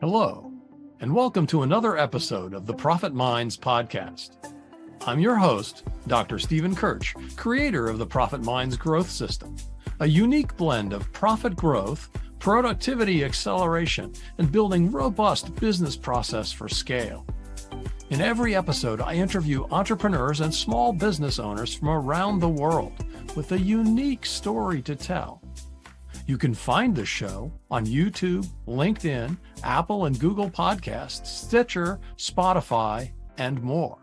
Hello, and welcome to another episode of the Profit Minds podcast. I'm your host, Dr. Stephen Kirch, creator of the Profit Minds Growth System, a unique blend of profit growth, productivity acceleration, and building robust business process for scale. In every episode, I interview entrepreneurs and small business owners from around the world with a unique story to tell. You can find the show on YouTube, LinkedIn, Apple and Google Podcasts, Stitcher, Spotify, and more.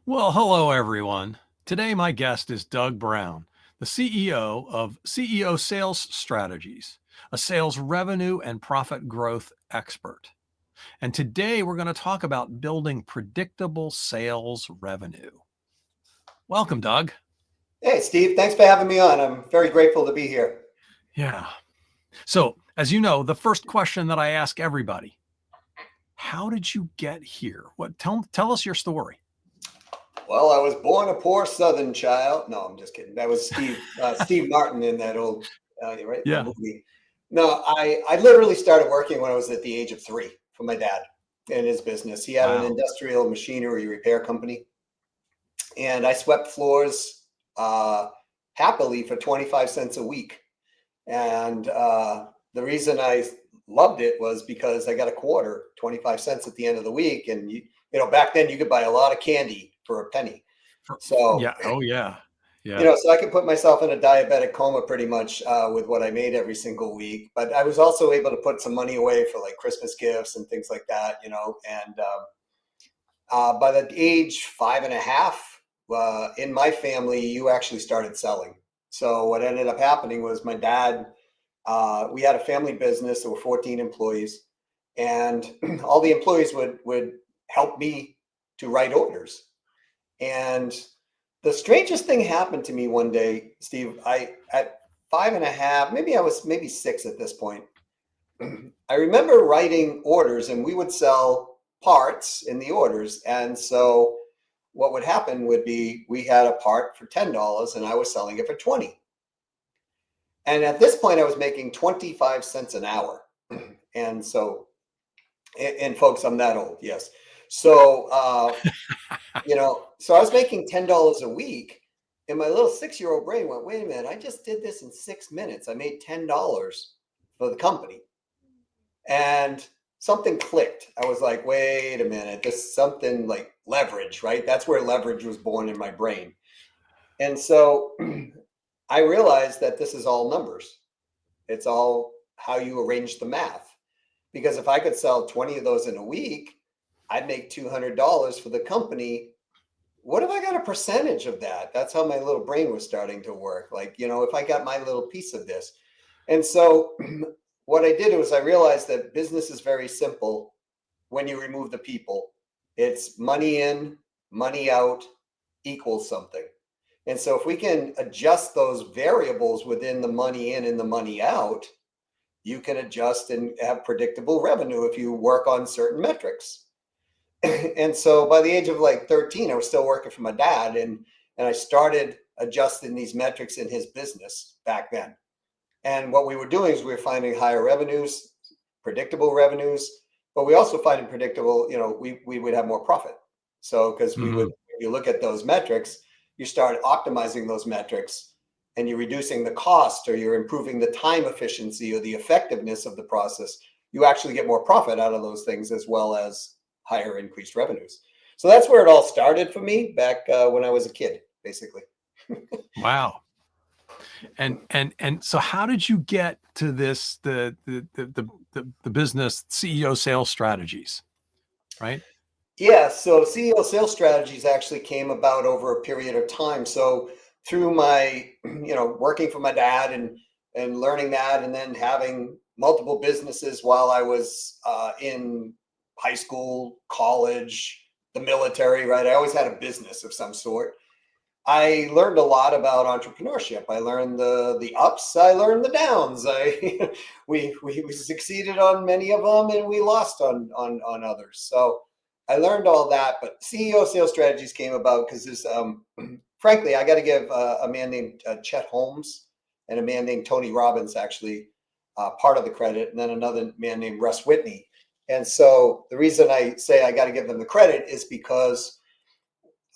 Well, hello, everyone. Today, my guest is Doug Brown, the CEO of CEO Sales Strategies, a sales revenue and profit growth expert. And today, we're going to talk about building predictable sales revenue. Welcome, Doug. Hey, Steve, thanks for having me on. I'm very grateful to be here. Yeah. So, as you know, the first question that I ask everybody, how did you get here? Tell us your story. Well, I was born a poor Southern child. No, I'm just kidding. That was Steve Martin in that old, right? Yeah. Movie. No, I literally started working when I was at the age of 3 for my dad in his business. He had an industrial machinery repair company, and I swept floors happily for 25 cents a week. And the reason I loved it was because I got a quarter, 25 cents at the end of the week. And, you know, back then you could buy a lot of candy for a penny. So, yeah. Oh, yeah. Yeah. You know, so I could put myself in a diabetic coma pretty much with what I made every single week. But I was also able to put some money away for like Christmas gifts and things like that, you know. And by the age 5.5, in my family, you actually started selling. So what ended up happening was my dad, we had a family business. There were 14 employees, and all the employees would help me to write orders. And the strangest thing happened to me one day, Steve. At 5.5, maybe I was 6 at this point. I remember writing orders, and we would sell parts in the orders. And so what would happen would be we had a part for $10 and I was selling it for 20. And at this point I was making 25 cents an hour. And so, and folks, I'm that old. Yes. So, you know, so I was making $10 a week, and my little 6-year-old brain went, wait a minute, I just did this in 6 minutes. I made $10 for the company. And something clicked. I was like, wait a minute, this is something like leverage, right? That's where leverage was born in my brain. And so I realized that this is all numbers. It's all how you arrange the math. Because if I could sell 20 of those in a week, I'd make $200 for the company. What if I got a percentage of that? That's how my little brain was starting to work. Like, you know, if I got my little piece of this. And so what I did was I realized that business is very simple when you remove the people. It's money in, money out equals something. And so if we can adjust those variables within the money in and the money out, you can adjust and have predictable revenue if you work on certain metrics. And so by the age of like 13, I was still working for my dad, and I started adjusting these metrics in his business back then. And what we were doing is we were finding higher revenues, predictable revenues, but we also find predictable, you know, we would have more profit. So because we would, if you look at those metrics, you start optimizing those metrics and you're reducing the cost, or you're improving the time efficiency or the effectiveness of the process. You actually get more profit out of those things, as well as higher increased revenues. So that's where it all started for me back when I was a kid, basically. Wow. And so how did you get to this, the business CEO Sales Strategies, right? Yeah, so CEO Sales Strategies actually came about over a period of time. So through my, you know, working for my dad and learning that, and then having multiple businesses while I was in high school, college, the military, right? I always had a business of some sort. I learned a lot about entrepreneurship. I learned the ups. I learned the downs. We succeeded on many of them, and we lost on others. So I learned all that. But CEO Sales Strategies came about because there's, frankly, I got to give a man named Chet Holmes and a man named Tony Robbins actually part of the credit, and then another man named Russ Whitney. And so the reason I say I got to give them the credit is because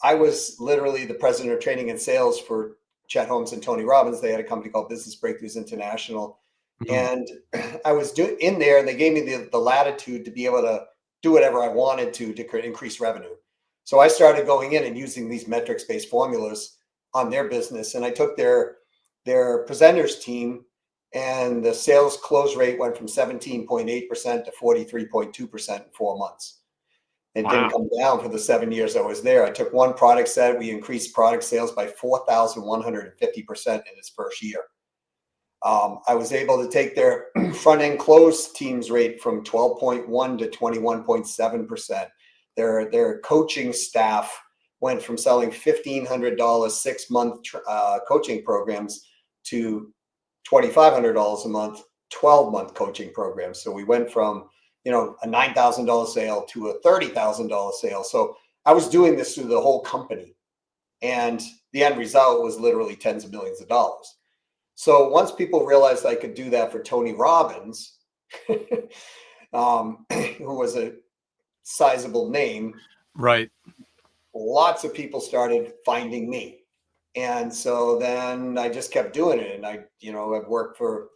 I was literally the president of training and sales for Chet, Holmes, and Tony Robbins. They had a company called Business Breakthroughs International. And I was in there, and they gave me the latitude to be able to do whatever I wanted to increase revenue. So I started going in and using these metrics-based formulas on their business. And I took their presenters team, and the sales close rate went from 17.8% to 43.2% in 4 months. It didn't come down for the 7 years I was there. I took one product set. We increased product sales by 4,150% in its first year. I was able to take their front end close teams rate from 12.1 to 21.7%. Their coaching staff went from selling $1,500 6-month coaching programs to $2,500 a month, 12-month coaching programs. So we went from, a $9,000 sale to a $30,000 sale. So I was doing this through the whole company, and the end result was literally tens of millions of dollars. So once people realized I could do that for Tony Robbins, who was a sizable name, right? Lots of people started finding me. And so then I just kept doing it. And I've worked for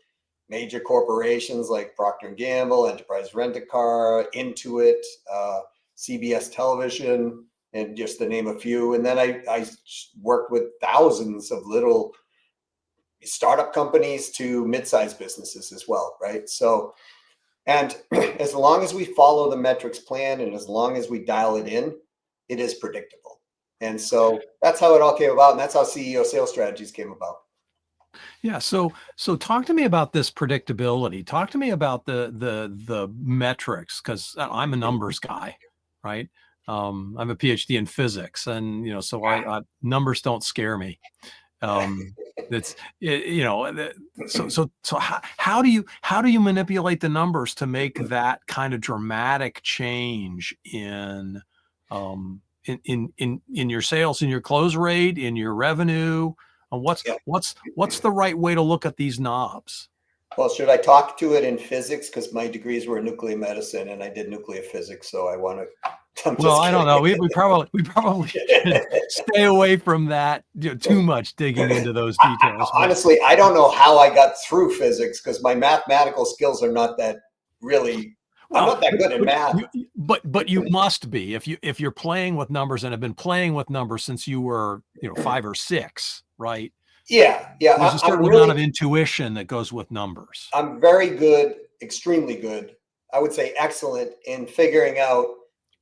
major corporations like Procter & Gamble, Enterprise Rent-A-Car, Intuit, CBS Television, and just to name a few. And then I worked with thousands of little startup companies to mid-sized businesses as well, right? So, and as long as we follow the metrics plan and as long as we dial it in, it is predictable. And so that's how it all came about, and that's how CEO sales strategies came about. Yeah. So talk to me about this predictability. Talk to me about the metrics, because I'm a numbers guy, right? I'm a PhD in physics, and so I numbers don't scare me. So how do you manipulate the numbers to make that kind of dramatic change in your sales, in your close rate, in your revenue? What's the right way to look at these knobs? Well, should I talk to it in physics? Because my degrees were nuclear medicine and I did nuclear physics, so I want to. Well, I don't know. We probably should stay away from that. Too much digging into those details. Honestly, I don't know how I got through physics because my mathematical skills are not that really. I'm not that good at math. But you must be if you're playing with numbers and have been playing with numbers since you were 5 or 6, right? Yeah. There's a certain amount of intuition that goes with numbers. I'm very good, extremely good. I would say excellent in figuring out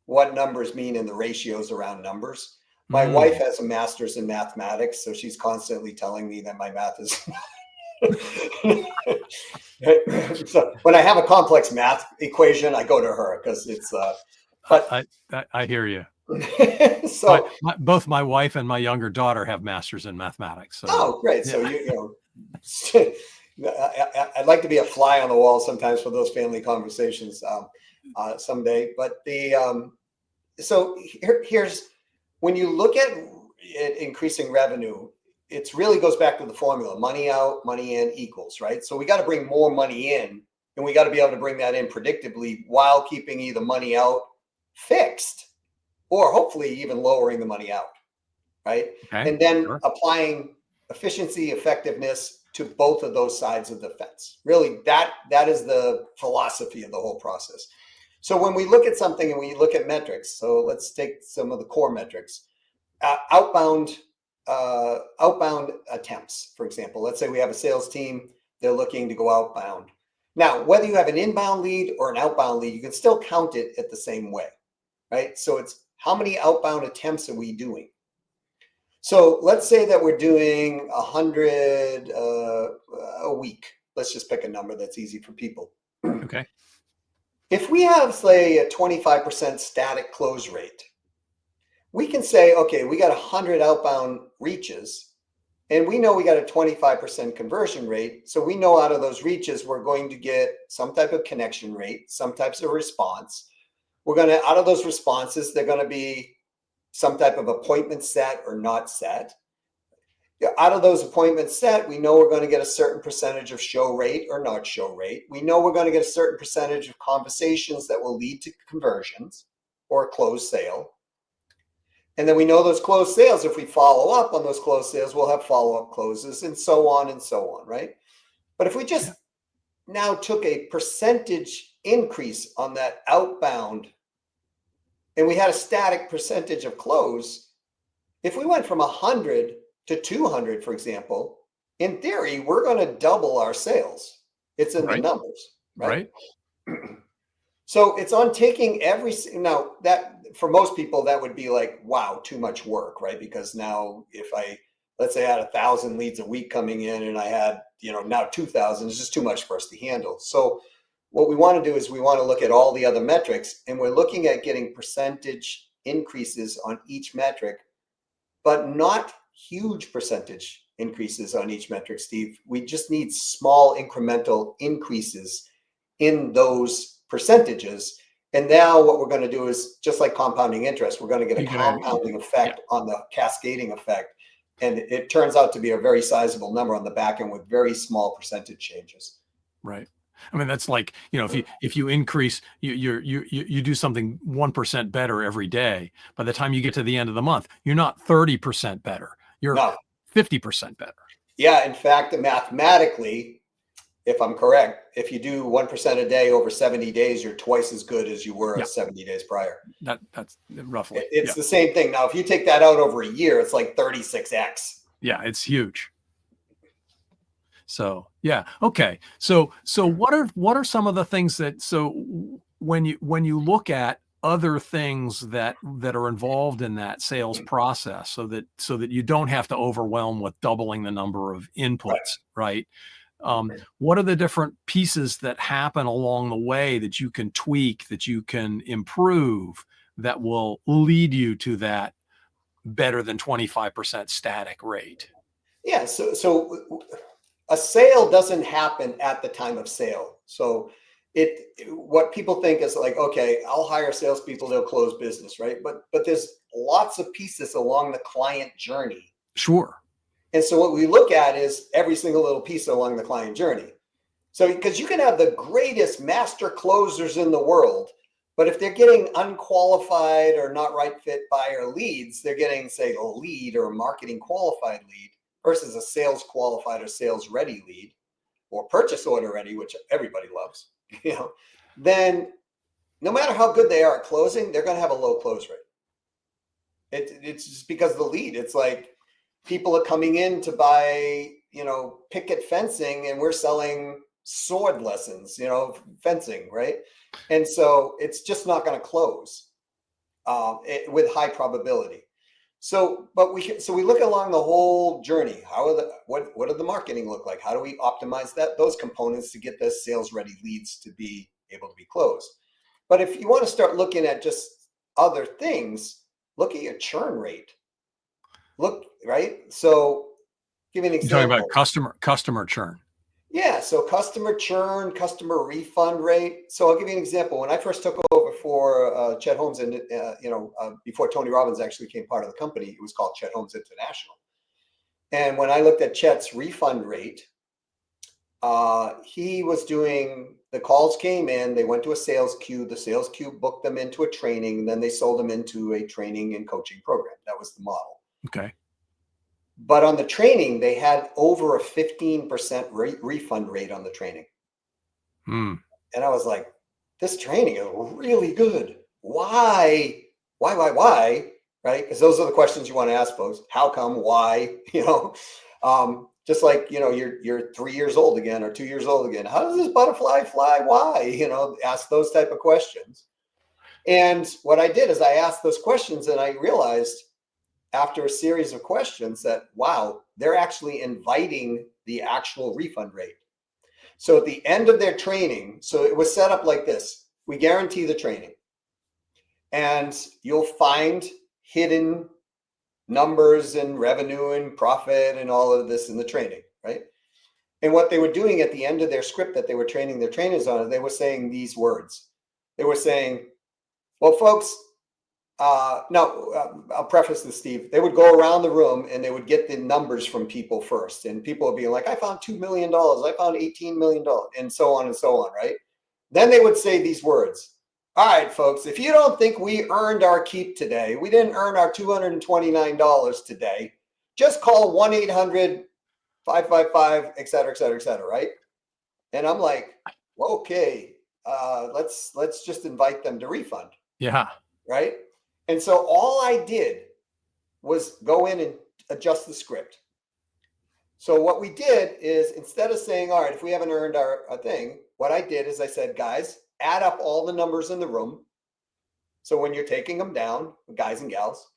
what numbers mean and the ratios around numbers. My wife has a master's in mathematics, so she's constantly telling me that my math is. So when I have a complex math equation, I go to her because it's. But I hear you. So both my wife and my younger daughter have masters in mathematics. So. Oh, great! So I'd like to be a fly on the wall sometimes for those family conversations someday. But so here's when you look at increasing revenue, it really goes back to the formula: money out, money in equals, right? So we got to bring more money in, and we got to be able to bring that in predictably while keeping either money out fixed or hopefully even lowering the money out, right? Okay, and then applying efficiency, effectiveness to both of those sides of the fence. Really, that is the philosophy of the whole process. So when we look at something and we look at metrics, so let's take some of the core metrics. Outbound attempts, for example. Let's say we have a sales team, they're looking to go outbound. Now, whether you have an inbound lead or an outbound lead, you can still count it at the same way, right? So it's how many outbound attempts are we doing? So let's say that we're doing 100 a week. Let's just pick a number that's easy for people. Okay. If we have, say, a 25% static close rate, we can say, okay, we got 100 outbound reaches, and we know we got a 25% conversion rate. So we know out of those reaches, we're going to get some type of connection rate, some types of response. We're going to, out of those responses, they're going to be some type of appointment set or not set. out of those appointments set, we know we're going to get a certain percentage of show rate or not show rate. We know we're going to get a certain percentage of conversations that will lead to conversions or a closed sale. And then we know those closed sales, if we follow up on those closed sales, we'll have follow-up closes and so on, right? But if we just now took a percentage increase on that outbound and we had a static percentage of close, if we went from 100 to 200, for example, in theory, we're going to double our sales. It's in the numbers, right? So it's on taking now that for most people, that would be like, wow, too much work, right? Because now if let's say I had 1,000 leads a week coming in and I had, now 2,000, it's just too much for us to handle. So what we want to do is we want to look at all the other metrics, and we're looking at getting percentage increases on each metric, but not huge percentage increases on each metric, Steve. We just need small incremental increases in those percentages. And now what we're going to do is just like compounding interest, we're going to get a compounding effect on the cascading effect. And it turns out to be a very sizable number on the back end with very small percentage changes. Right. I mean, that's like, if you increase, you do something 1% better every day. By the time you get to the end of the month, you're not 30% better. You're 50% better. Yeah. In fact, mathematically, if I'm correct, if you do 1% a day over 70 days, you're twice as good as you were 70 days prior. That's roughly. It's the same thing. Now, if you take that out over a year, it's like 36x. Yeah, it's huge. So yeah, okay. So what are some of the things that, when you look at other things that are involved in that sales process, so that you don't have to overwhelm with doubling the number of inputs, right? What are the different pieces that happen along the way that you can tweak, that you can improve, that will lead you to that better than 25% static rate? Yeah. So a sale doesn't happen at the time of sale. So what people think is like, okay, I'll hire salespeople, they'll close business, right? But there's lots of pieces along the client journey. Sure. And so what we look at is every single little piece along the client journey. So because you can have the greatest master closers in the world, but if they're getting unqualified or not right fit buyer leads, they're getting, say, a lead or a marketing qualified lead versus a sales qualified or sales ready lead or purchase order ready, which everybody loves, then no matter how good they are at closing, they're going to have a low close rate. It's just because of the lead. It's like people are coming in to buy, picket fencing, and we're selling sword lessons, fencing, right? And so it's just not going to close with high probability. So we look along the whole journey. What do the marketing look like? How do we optimize those components to get the sales ready leads to be able to be closed? But if you want to start looking at just other things, look at your churn rate. Right? So give me an example. You're talking about customer churn. Yeah. So customer churn, customer refund rate. So I'll give you an example. When I first took over for Chet Holmes, and before Tony Robbins actually became part of the company, it was called Chet Holmes International. And when I looked at Chet's refund rate, he was doing, the calls came in, they went to a sales queue, the sales queue booked them into a training, and then they sold them into a training and coaching program. That was the model. Okay. But on the training, they had over a 15% refund rate on the training. And I was like, this training is really good. Why? Right? Because those are the questions you want to ask folks. How come? Why? Just like, you're 3 years old again or 2 years old again. How does this butterfly fly? Why? Ask those type of questions. And what I did is I asked those questions, and I realized after a series of questions that, wow, they're actually inviting the actual refund rate. So at the end of their training, so it was set up like this. We guarantee the training, and you'll find hidden numbers and revenue and profit and all of this in the training, right? And what they were doing at the end of their script that they were training their trainers on, they were saying these words. They were saying, well, folks, No, I'll preface this, Steve. They would go around the room and they would get the numbers from people first. And people would be like, I found $2 million. I found $18 million, and so on and so on, right? Then they would say these words. All right, folks, if you don't think we earned our keep today, we didn't earn our $229 today, just call 1-800-555, et cetera, et cetera, et cetera, right? And I'm like, well, okay, let's just invite them to refund. Yeah. Right. And so all I did was go in and adjust the script. So what we did is, instead of saying, all right, if we haven't earned our thing, what I did is I said, guys, add up all the numbers in the room. So when you're taking them down, guys and gals.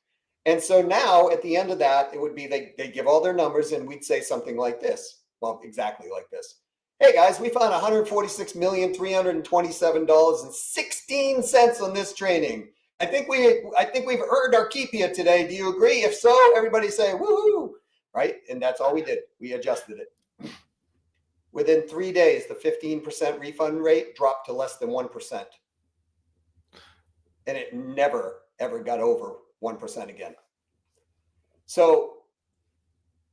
And so now at the end of that, it would be they give all their numbers and we'd say something like this. Well, exactly like this. Hey guys, we found $146,327.16 on this training. I think we've earned our keep here today. Do you agree? If so, everybody say woohoo, right? And that's all we did. We adjusted it. Within 3 days, the 15% refund rate dropped to less than 1%. And it never, ever got over 1% again. So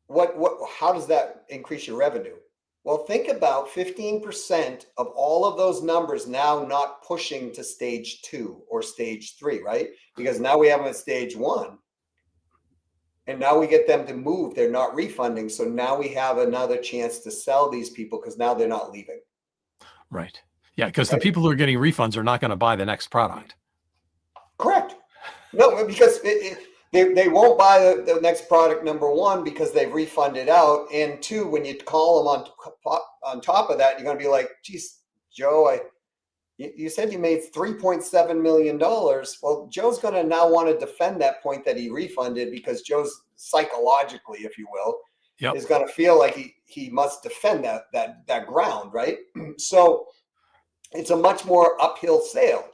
how does that increase your revenue? Well, think about 15% of all of those numbers now not pushing to stage 2 or stage 3, right? Because now we have them at stage 1. And now we get them to move. They're not refunding. So now we have another chance to sell these people because now they're not leaving. Right. Yeah, because the people who are getting refunds are not going to buy the next product. Correct. No, because they won't buy the next product, number one, because they've refunded out. And two, when you call them on top of that, you're going to be like, geez, Joe, you said you made $3.7 million. Well, Joe's going to now want to defend that point that he refunded, because Joe's psychologically, if you will, is going to feel like he must defend that ground, right? So it's a much more uphill sale.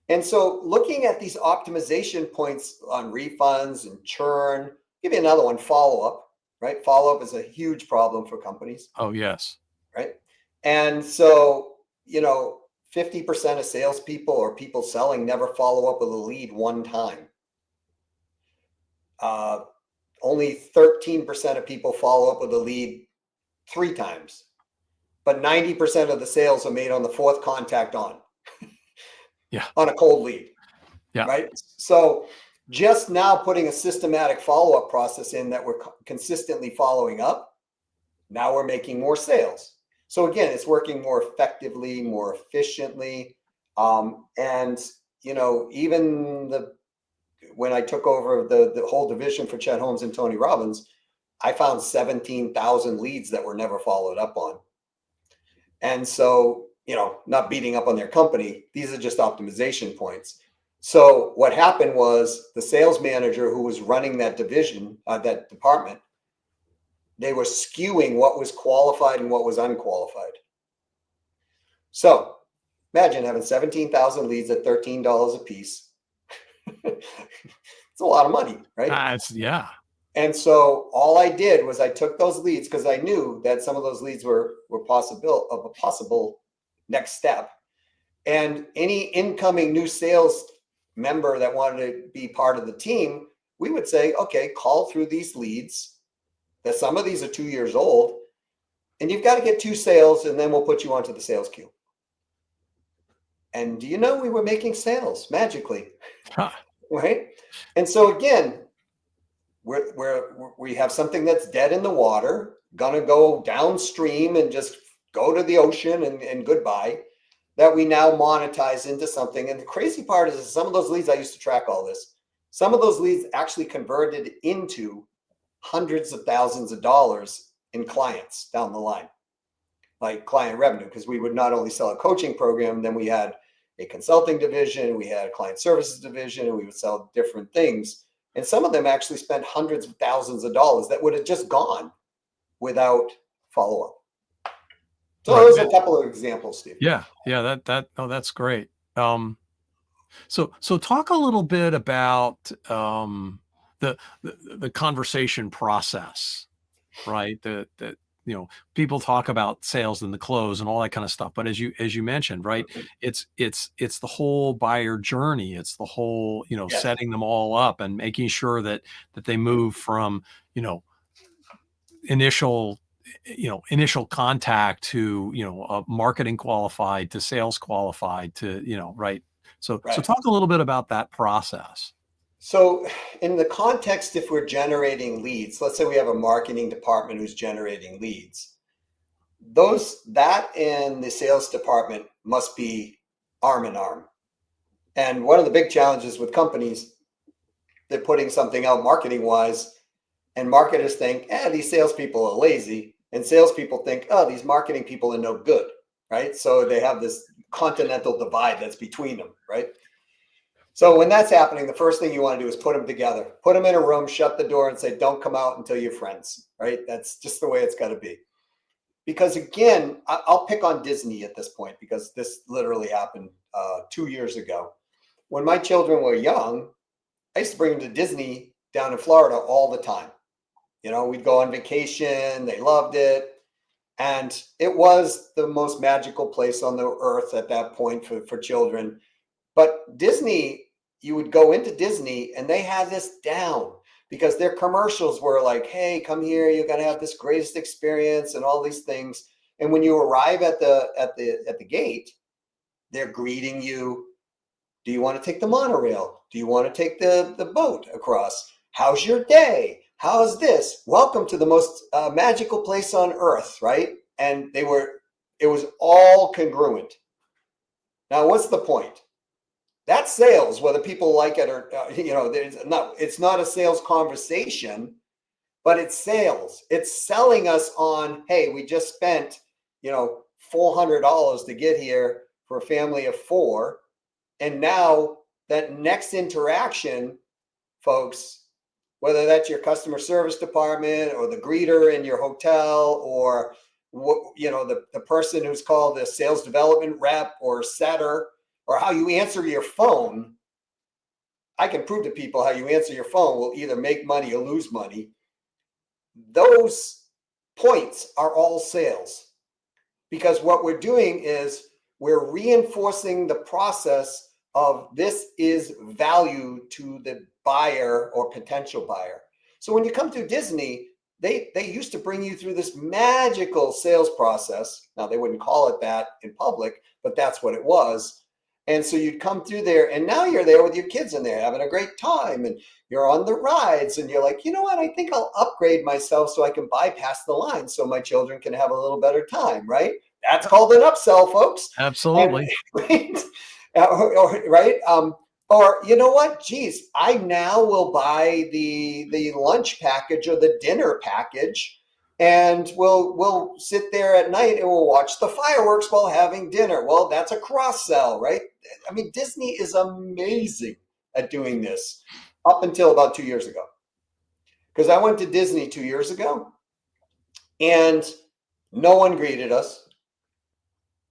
And so looking at these optimization points on refunds and churn, give you another one, follow-up, right? Follow-up is a huge problem for companies. Oh, yes. Right. And so, 50% of salespeople or people selling never follow up with a lead one time. Only 13% of people follow up with a lead 3 times. But 90% of the sales are made on the 4th contact on. Yeah. On a cold lead. Yeah. Right. So just now putting a systematic follow-up process in that we're consistently following up, now we're making more sales. So again, it's working more effectively, more efficiently. And, even when I took over the whole division for Chet, Holmes and Tony Robbins, I found 17,000 leads that were never followed up on. And so, not beating up on their company, these are just optimization points. So what happened was the sales manager who was running that division, that department, they were skewing what was qualified and what was unqualified. So imagine having 17,000 leads at $13 a piece. It's a lot of money, right? Yeah. And so all I did was I took those leads, because I knew that some of those leads were a possible next step. And any incoming new sales member that wanted to be part of the team, we would say, okay, call through these leads, that some of these are 2 years old, and you've got to get 2 sales, and then we'll put you onto the sales queue. And we were making sales magically, right? And so again, we have something that's dead in the water, gonna go downstream and just go to the ocean and goodbye, that we now monetize into something. And the crazy part is some of those leads, I used to track all this, some of those leads actually converted into hundreds of thousands of dollars in clients down the line, like client revenue, because we would not only sell a coaching program, then we had a consulting division, we had a client services division, and we would sell different things. And some of them actually spent hundreds of thousands of dollars that would have just gone without follow-up. So those are a couple of examples, Steve. Yeah. That's great. So talk a little bit about the conversation process, right? That people talk about sales and the close and all that kind of stuff. But as you mentioned, right, it's the whole buyer journey. It's the whole, Yes. setting them all up and making sure that they move from, initial contact to, marketing qualified to sales qualified to, right. So Right. talk a little bit about that process. So in the context, if we're generating leads, let's say we have a marketing department who's generating leads, that and the sales department must be arm in arm. And one of the big challenges with companies, they're putting something out marketing wise, and marketers think, these salespeople are lazy. And salespeople think, these marketing people are no good, right? So they have this continental divide that's between them, right? So when that's happening, the first thing you want to do is put them together, put them in a room, shut the door and say, don't come out until you're friends, right? That's just the way it's got to be. Because again, I'll pick on Disney at this point, because this literally happened 2 years ago. When my children were young, I used to bring them to Disney down in Florida all the time. We'd go on vacation. They loved it. And it was the most magical place on the earth at that point for children. But Disney, you would go into Disney and they had this down, because their commercials were like, hey, come here, you're going to have this greatest experience and all these things. And when you arrive at the gate, they're greeting you. Do you want to take the monorail? Do you want to take the boat across? How's your day? How's this? Welcome to the most magical place on earth, right? And it was all congruent. Now, what's the point? That's sales, whether people like it or, it's not a sales conversation, but it's sales. It's selling us on, hey, we just spent, $400 to get here for a family of 4. And now that next interaction, folks, whether that's your customer service department or the greeter in your hotel, or, the person who's called the sales development rep or setter, or how you answer your phone, I can prove to people how you answer your phone will either make money or lose money. Those points are all sales, because what we're doing is we're reinforcing the process of this is value to the buyer or potential buyer. So when you come to Disney, they used to bring you through this magical sales process. Now, they wouldn't call it that in public, but that's what it was. And so you'd come through there, and now you're there with your kids and they're having a great time, and you're on the rides, and you're like, you know what, I think I'll upgrade myself so I can bypass the line so my children can have a little better time, right? That's called an upsell, folks. Absolutely. And, right? Or you know what? Geez, I now will buy the lunch package or the dinner package, and we'll sit there at night and we'll watch the fireworks while having dinner. Well, that's a cross sell, right? I mean, Disney is amazing at doing this up until about 2 years ago. Because I went to Disney 2 years ago and no one greeted us.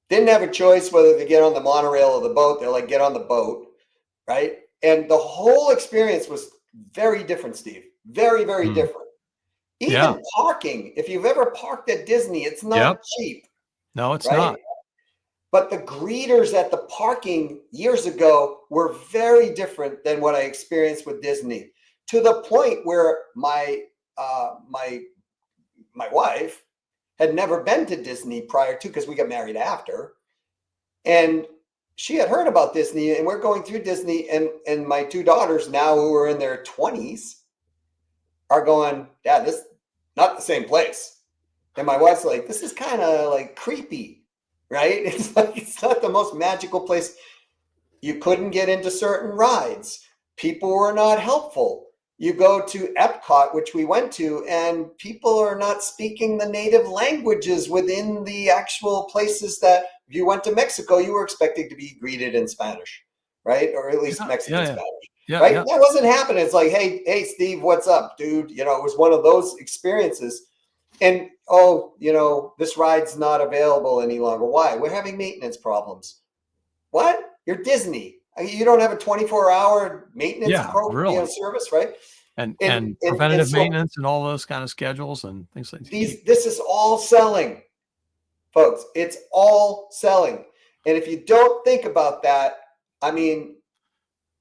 Didn't have a choice whether to get on the monorail or the boat. They're like, get on the boat, right? And the whole experience was very different, Steve. Very, very different. Even parking, if you've ever parked at Disney, it's not cheap. No, it's right? not. But the greeters at the parking years ago were very different than what I experienced with Disney, to the point where my wife had never been to Disney prior to, because we got married after. And she had heard about Disney, and we're going through Disney, and my 2 daughters now, who are in their 20s, are going, Dad, this is not the same place. And my wife's like, this is kind of like creepy, right? It's like, it's not the most magical place. You couldn't get into certain rides. People were not helpful. You go to Epcot, which we went to, and people are not speaking the native languages within the actual places that, if you went to Mexico, you were expecting to be greeted in Spanish, right? Or at least Mexican Spanish. Right? Yeah. That wasn't happening. It's like, hey, Steve, what's up, dude? It was one of those experiences. And, this ride's not available any longer. Why? We're having maintenance problems. What? You're Disney. You don't have a 24-hour maintenance program, service, right? and And preventative so maintenance and all those kind of schedules and things like that. this is all selling, folks. It's all selling. And if you don't think about that, I mean,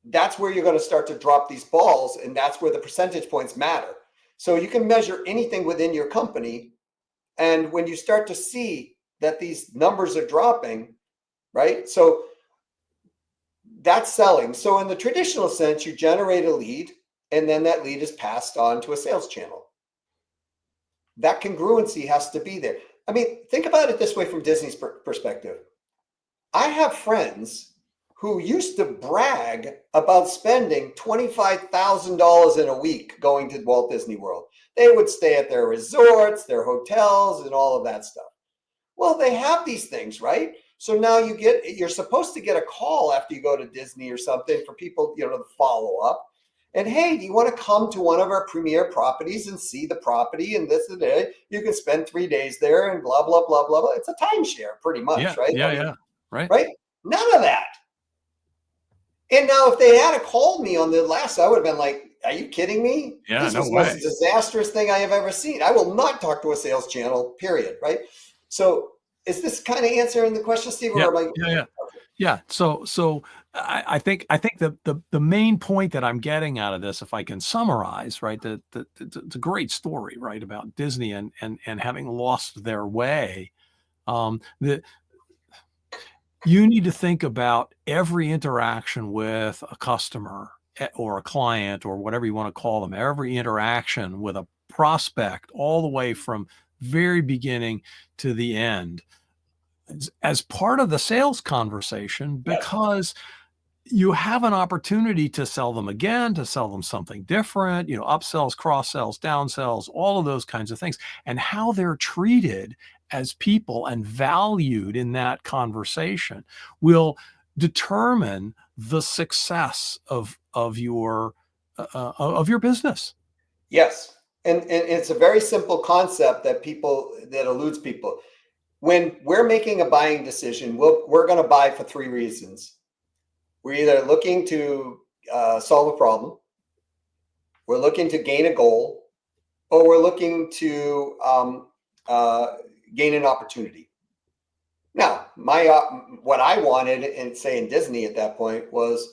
that's where you're going to start to drop these balls, and that's where the percentage points matter. So you can measure anything within your company, and when you start to see that these numbers are dropping, right? So that's selling. So in the traditional sense, you generate a lead, and then that lead is passed on to a sales channel. That congruency has to be there. I mean, think about it this way from Disney's perspective. I have friends who used to brag about spending $25,000 in a week going to Walt Disney World. They would stay at their resorts, their hotels, and all of that stuff. Well, they have these things, right? So now you're supposed to get a call after you go to Disney or something for people, to follow up. And hey, do you want to come to one of our premier properties and see the property and this and that? You can spend 3 days there and blah, blah, blah, blah, blah. It's a timeshare pretty much, right? Yeah. Right. Right? None of that. And now if they had called me on the last, I would have been like, are you kidding me? Yeah, This no was the way. most disastrous thing I have ever seen. I will not talk to a sales channel, period, right? So is this kind of answering the question, Steve? Yeah, or am I... Yeah. So I think the main point that I'm getting out of this, if I can summarize, right, it's a great story, right, about Disney and having lost their way. That you need to think about every interaction with a customer or a client or whatever you want to call them, every interaction with a prospect, all the way from very beginning to the end, as part of the sales conversation, because you have an opportunity to sell them again, to sell them something different, upsells, cross sells, downsells, all of those kinds of things, and how they're treated as people and valued in that conversation will determine the success of your business. Yes. And it's a very simple concept that eludes people. When we're making a buying decision, we're going to buy for 3 reasons. We're either looking to solve a problem, we're looking to gain a goal, or we're looking to gain an opportunity. Now, what I wanted, and say in Disney at that point, was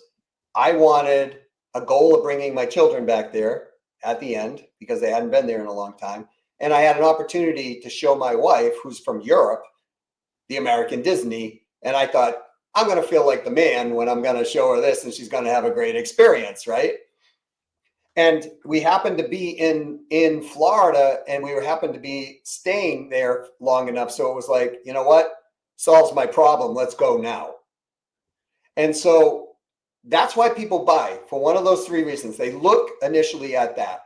I wanted a goal of bringing my children back there at the end because they hadn't been there in a long time. And I had an opportunity to show my wife, who's from Europe, the American Disney. And I thought, I'm going to feel like the man when I'm going to show her this and she's going to have a great experience, right? And we happened to be in Florida, and we happened to be staying there long enough. So it was like, you know what? Solves my problem. Let's go now. And so that's why people buy, for one of those 3 reasons. They look initially at that.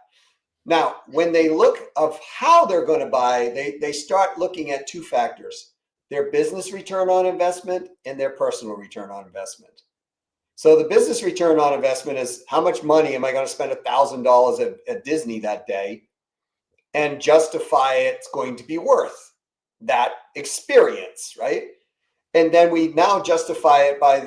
Now, when they look of how they're going to buy, they start looking at 2 factors: their business return on investment and their personal return on investment. So the business return on investment is, how much money am I going to spend $1,000 at Disney that day and justify it's going to be worth that experience, right? And then we now justify it by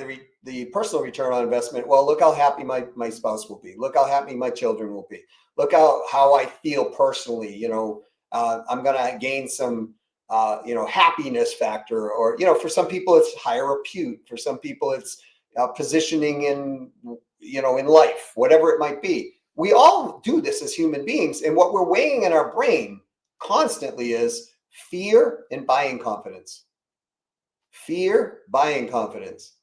the personal return on investment. Well, look how happy my spouse will be. Look how happy my children will be. Look how I feel personally. I'm going to gain some happiness factor, or for some people it's higher repute. For some people it's positioning in life, whatever it might be. We all do this as human beings, and what we're weighing in our brain constantly is fear and buying confidence. Fear, buying confidence.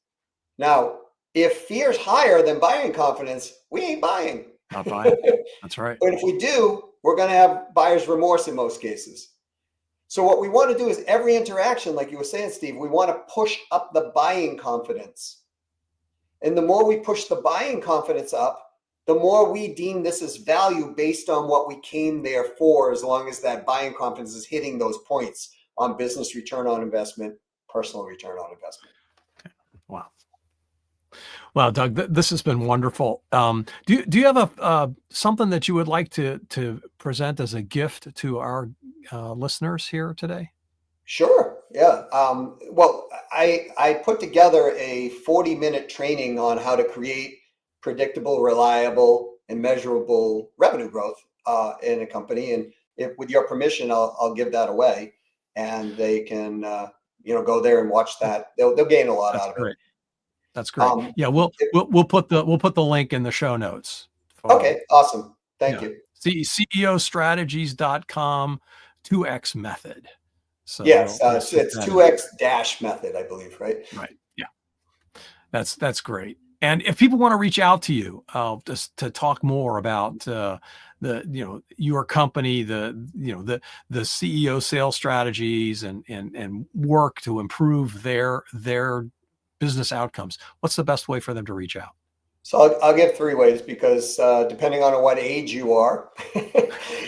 Now, if fear's higher than buying confidence, we ain't buying. Not buying. That's right. But if we do, we're going to have buyer's remorse in most cases. So what we want to do is every interaction, like you were saying, Steve, we want to push up the buying confidence. And the more we push the buying confidence up, the more we deem this as value based on what we came there for, as long as that buying confidence is hitting those points on business return on investment, personal return on investment. Wow. Well, Doug, this has been wonderful. Do you have something that you would like to present as a gift to our listeners here today? Sure. Yeah. Well, I put together a 40-minute training on how to create predictable, reliable, and measurable revenue growth in a company. And if, with your permission, I'll give that away, and they can go there and watch that. They'll gain a lot out of it. That's great. Yeah, we'll put the link in the show notes. Okay, awesome. Thank you. CEOstrategies.com 2X method. So yes, it's 2X dash method, I believe, right? Right. Yeah. That's great. And if people want to reach out to you just to talk more about your company, the CEO sales strategies and work to improve their business outcomes, what's the best way for them to reach out? So I'll give 3 ways, because depending on what age you are,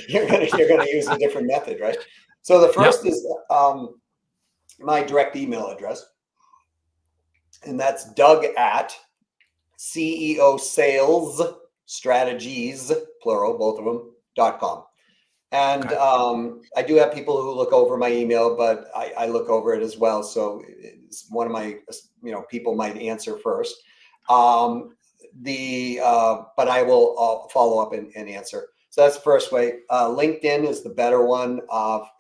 you're gonna use a different method, right? So the first is my direct email address, and that's Doug at CEO Sales Strategies, plural, both of them, .com. And I do have people who look over my email, but I look over it as well. So it's one of my, people might answer first. But I will follow up and answer. So that's the first way. LinkedIn is the better one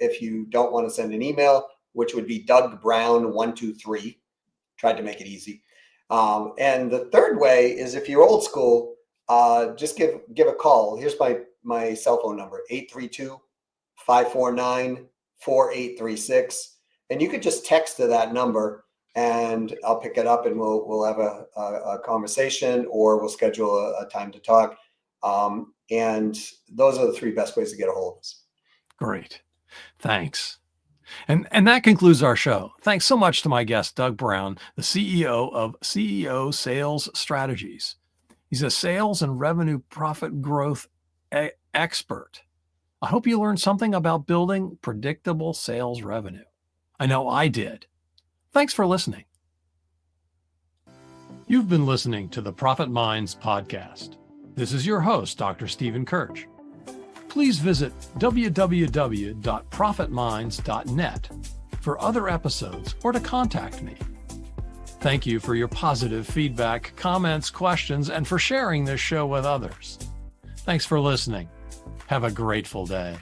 if you don't want to send an email, which would be Doug Brown 123. Tried to make it easy. And the third way is, if you're old school, just give a call. Here's my cell phone number, 832-549-4836. And you could just text to that number, and I'll pick it up, and we'll have a conversation, or we'll schedule a time to talk. And those are the 3 best ways to get a hold of us. Great. Thanks. And that concludes our show. Thanks so much to my guest, Doug Brown, the CEO of CEO Sales Strategies. He's a sales and revenue profit growth expert. I hope you learned something about building predictable sales revenue. I know I did. Thanks for listening. You've been listening to the Profit Minds podcast. This is your host, Dr. Stephen Kirch. Please visit www.profitminds.net for other episodes or to contact me. Thank you for your positive feedback, comments, questions, and for sharing this show with others. Thanks for listening. Have a grateful day.